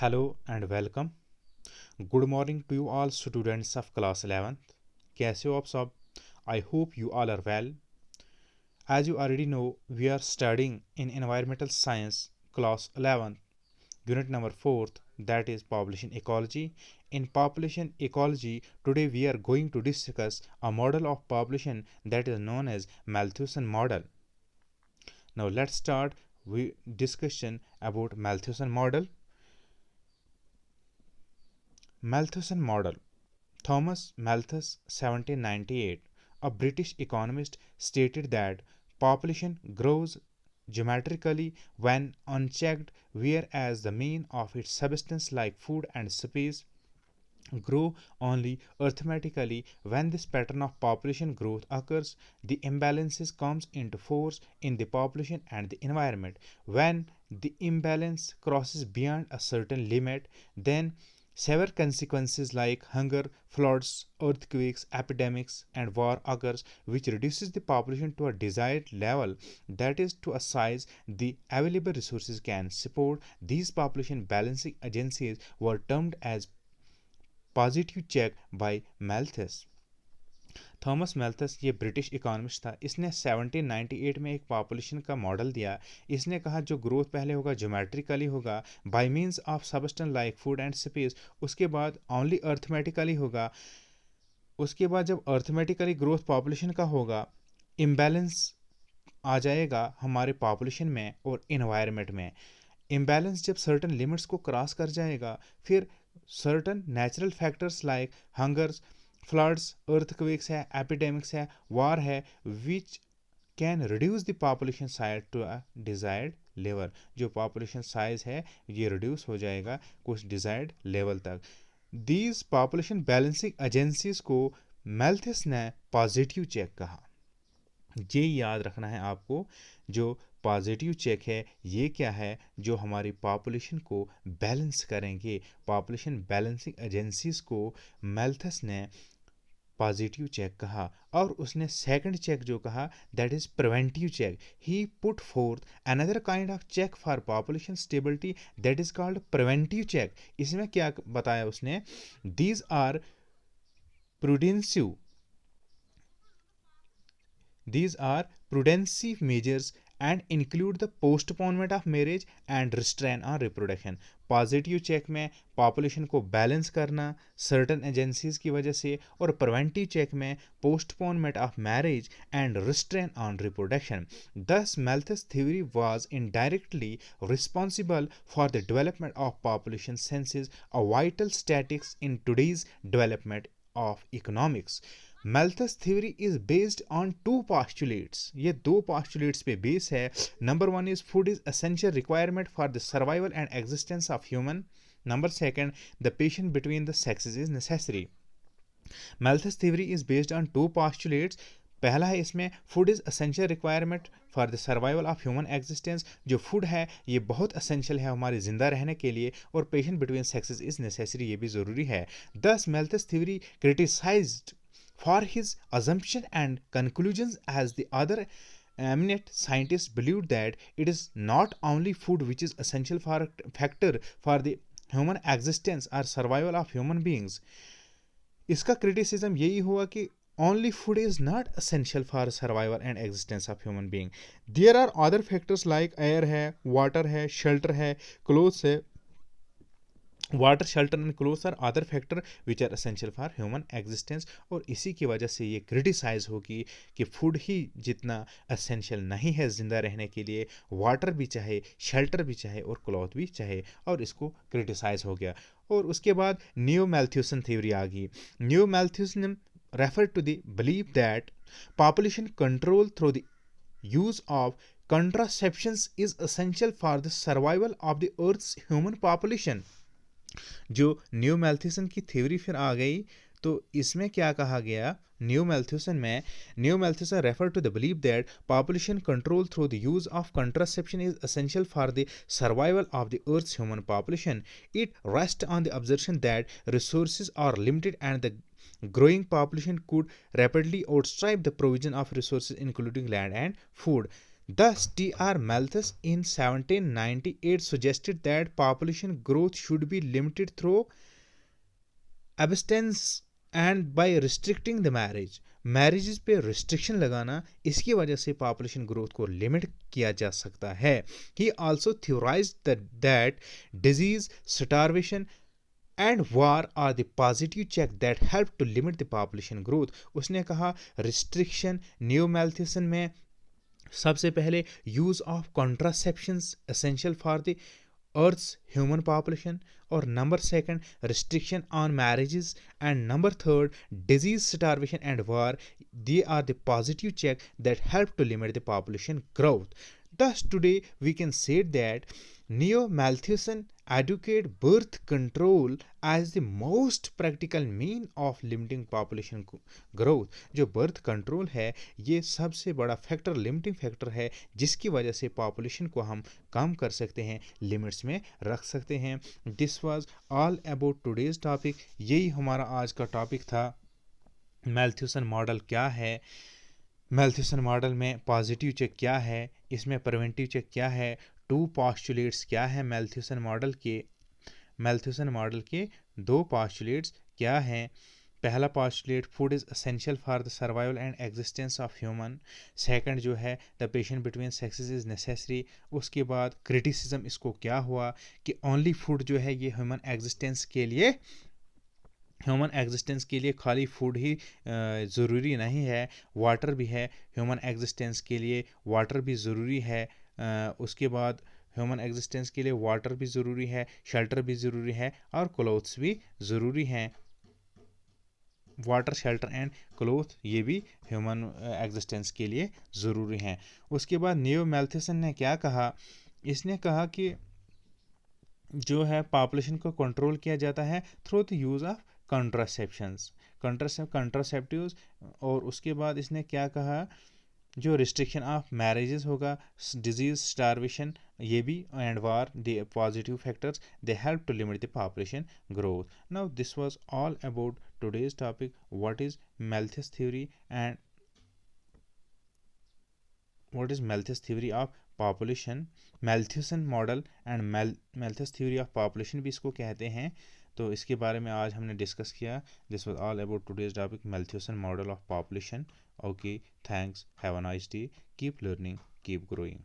Hello and welcome. Good morning to you all students of class 11th. कैसे हो आप सब? I hope you all are well. As you already know, we are studying in environmental science class 11th, unit number 4th, that is population ecology. In population ecology, today we are going to discuss a model of population that is known as Malthus model. Now let's start with discussion about Malthus model. Malthus model. Thomas Malthus, 1798, a British economist, stated that population grows geometrically when unchecked, whereas the mean of its substance like food and space grow only arithmetically. When this pattern of population growth occurs, the imbalances comes into force in the population and the environment. When the imbalance crosses beyond a certain limit, then severe consequences like hunger, floods, earthquakes, epidemics, and war occurs, which reduces the population to a desired level, that is, to a size the available resources can support. These population balancing agencies were termed as positive check by Malthus. Thomas Malthus ये British economist था। इसने 1798 में एक population का model दिया। इसने कहा जो ग्रोथ पहले होगा ज्योमेट्रिकली होगा by means of substance like food and space, उसके बाद ओनली अर्थमेटिकली होगा। उसके बाद जब अर्थमेटिकली ग्रोथ पॉपुलेशन का होगा, इम्बैलेंस आ जाएगा हमारे पॉपुलेशन में और इन्वायरमेंट में। इम्बैलेंस जब सर्टन लिमिट्स को क्रॉस कर जाएगा, फिर certain natural factors like hungers, floods, earthquakes है, एपिडेमिक्स है, वार है, which can reduce the population size to a desired level. जो पॉपुलेशन साइज है ये रिड्यूस हो जाएगा कुछ डिजायर्ड लेवल तक। दीज पॉपुलेशन बैलेंसिंग एजेंसीज को मैल्थस ने पॉजिटिव चेक कहा। ये याद रखना है आपको, जो पॉजिटिव चेक है ये क्या है, जो हमारी पॉपुलेशन को बैलेंस करेंगे। पॉपुलेशन बैलेंसिंग एजेंसीज को मैल्थस ने पॉजिटिव चेक कहा। और उसने सेकंड चेक जो कहा that is preventive check. He put forth another kind of check for population stability that is called preventive check. इसमें क्या बताया उसने, these are prudential These are prudensive measures and include the postponement of marriage and restraint on reproduction. Positive check में population को balance करना certain agencies की वजह से, और प्रिवेंटिव चेक में postponement of marriage and restrain on reproduction. Thus Malthus theory was indirectly responsible for the development of population census, a vital statistics in today's development of economics. Malthus theory is based on two postulates. ये दो postulates पे base है। Number one is food is essential requirement for the survival and existence of human. Number second, the patient between the sexes is necessary. Malthus theory is based on two postulates. पहला है इसमें food is essential requirement for the survival of human existence. जो food है ये बहुत essential है हमारे जिंदा रहने के लिए, और patient between sexes is necessary, ये भी ज़रूरी है। दस Malthus theory criticized for his assumption and conclusions as the other eminent scientists believed that it is not only food which is essential for factor for the human existence or survival of human beings. इसका criticism यही हुआ कि only food is not essential for survival and existence of human being. There are other factors like air है, water है, shelter है, clothes है। Water, shelter and clothes are other factor which are essential for human existence. और इसी की वजह से ये क्रिटिसाइज होगी कि फूड ही जितना एसेंशियल नहीं है ज़िंदा रहने के लिए, वाटर भी चाहे, शेल्टर भी चाहे और क्लॉथ भी चाहे, और इसको क्रिटिसाइज हो गया। और उसके बाद न्यू मैल्थ्यूसन थ्योरी आ गई। New Malthusian refer to the believe that population control through the use of contraceptions is essential for the survival of the earth's human population. जो न्यू मैल्थ्यूसन की थ्योरी फिर आ गई, तो इसमें क्या कहा गया न्यू मैल्थ्यूसन में, new Malthusian refer to the believe that population control through the use of contraception is essential for the survival of the earth's human population. It rest on the observation that resources are limited and the growing population could rapidly outstrip the provision of resources including land and food. Thus, T.R. Malthus in 1798 suggested that population growth should be limited through abstinence and by restricting the marriage, marriages पे restriction लगाना, इसकी वजह से population growth को limit किया जा सकता है. He also theorized that disease, starvation and war are the positive check that help to limit the population growth. उसने कहा रिस्ट्रिक्शन नियो मैल्थ्यूसन में सबसे पहले use of contraceptions essential for the Earth's human population, or number second restriction on marriages, and number third disease, starvation and war. They are the positive check that help to limit the population growth. Thus today we can say that Neo-Malthusian advocate birth control as the most practical mean of limiting population growth. जो birth control है ये सबसे बड़ा factor, limiting factor है जिसकी वजह से population को हम कम कर सकते हैं, लिमिट्स में रख सकते हैं. This was all about today's topic. यही हमारा आज का टॉपिक था. मैल्थ्यूसन मॉडल क्या है, मैल्थ्यूसन मॉडल में पॉजिटिव चेक क्या है, इसमें प्रिवेंटिव चेक क्या है, टू पॉस्टुलेट्स क्या है मैल्थ्यूसन मॉडल के. मैल्थ्यूसन मॉडल के दो पॉस्टुलेट्स क्या हैं. पहला postulate food is essential for the survival and existence of human. Second जो है the patient between sexes is necessary. उसके बाद क्रिटिसिज्म इसको क्या हुआ कि ओनली फूड जो है ये ह्यूमन एग्जिस्टेंस के लिए खाली फूड ही ज़रूरी नहीं है, वाटर भी है. ह्यूमन एग्जिस्टेंस के लिए वाटर भी ज़रूरी है. उसके बाद ह्यूमन एग्जिस्टेंस के लिए वाटर भी ज़रूरी है, शेल्टर भी ज़रूरी है और क्लोथ्स भी ज़रूरी हैं. वाटर, शेल्टर एंड क्लोथ ये भी ह्यूमन एग्जिस्टेंस के लिए ज़रूरी हैं. उसके बाद नियो मैल्थ्यूसन ने क्या कहा, इसने कहा कि जो है पॉपुलेशन को कंट्रोल किया जाता है through the use of contraceptives. और उसके बाद इसने क्या कहा, जो रिस्ट्रिक्शन ऑफ मैरिजेस होगा, डिजीज, स्टारवेशन ये भी and war, the positive factors they help to limit the population growth. Now this was all about today's topic. What is Malthus theory and what is Malthus theory of population, Malthusian model and Malthus theory of population भी इसको कहते हैं. तो इसके बारे में आज हमने डिस्कस किया. This was all about today's topic, Malthusian model of population. Okay, thanks, have a nice day, keep learning, keep growing.